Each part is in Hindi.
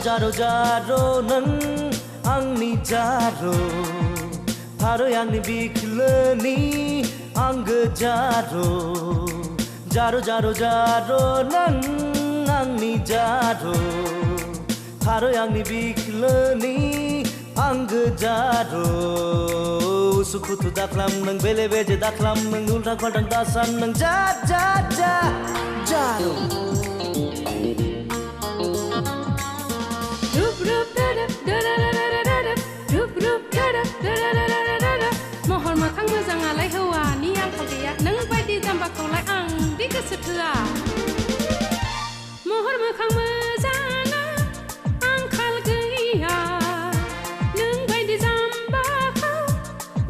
जारो जारो नों आंनि जारो थारै आंनि बिख्लोनि आंगो जारो जारो जारो जारो नों आंनि जारो थारै आंनि बिख्लोनि आंगो जारो उसुखुथु दाख्लाम नों बेले बेजे दाख्लाम नों उल्था फाल्थां दासान नों जा जा जा जारो महर मोखां मोजाङालाय हौवानि आंखाल गैया नों बायदि जाम्बाखौलाय आं दि गोसो थोआ महर मोखां मोजाङा आंखाल गैया नों बायदि जाम्बाखौ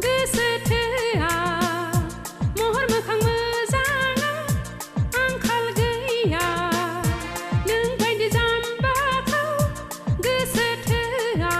गोसो थोआ महर मोखां मोजाङा आंखाल गैया नों बायदि जाम्बाखौ गोसो थोआ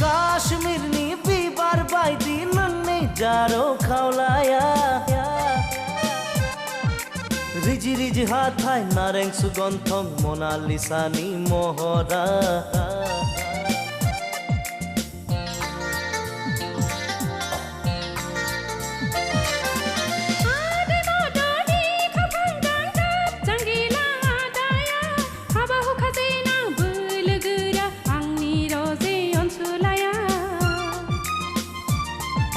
काश्मीरनि बिबार बायदि नोंनि जारो खावलाया रिजि रिजि हाथाय नारें सुगन्धं मनालिसानि महरा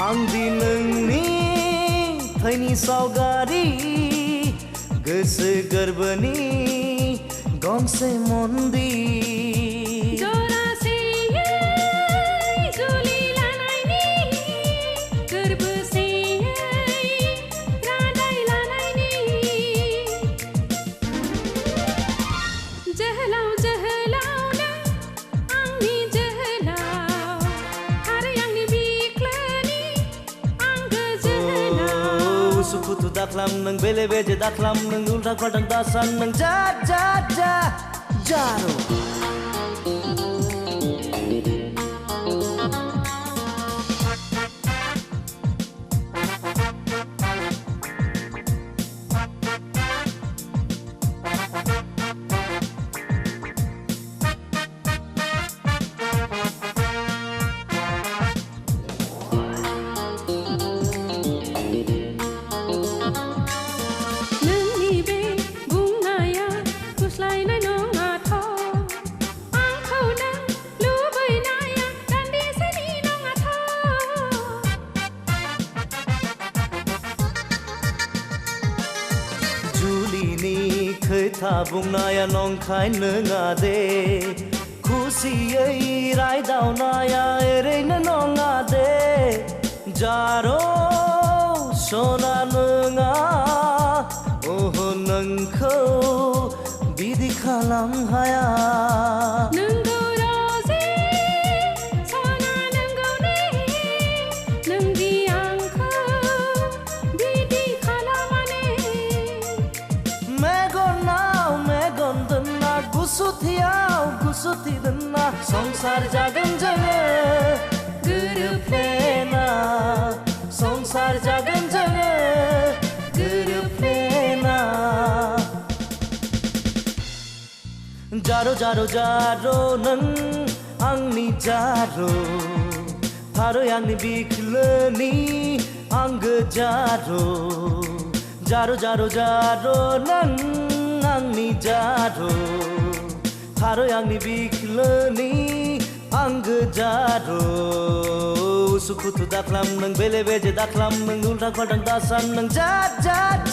आंदि नोंनि थैनि सावगारि गोसो गोरबोनि गंसे मन्दिर जरासेयै जुलि लानायनि गोरबोसेयै रादाय लानायनि जोहोलाव जोहोलावनो आंनि जोहोलाव थारै आंनि बिख्लोनि उसुखुथु दाख्लाम नों बेले बेजे दाख्लाम नों उल्था फाल्थां दासान नों जा जा जा जारो खोथा बुंनाया नंखाय नङा दे खुसियै रायदावनाया ओरैनो नङा दे जारो सना नङा ओह नोंखौ बिदि खालाम हाया नंगौ रोजे सना नंगौ ने नोंदि आंखौ बिदि खालामाने गुसुथि दोनना संसार जागोन जोङो गोरोबफ्लेना संसार जागोन जोङो गोरोबफ्लेना जारो जारो जारो नों आंनि जारो थारै आंनि बिख्लोनि आंगो जारो जारो जारो जारो नों आंनि जारो थारै आंनि बिख्लोनि आंगो जारो उसुखुथु दाख्लाम नों बेले बेजे दाख्लाम नों उल्टा फाल्टां दासान नों जाद जाद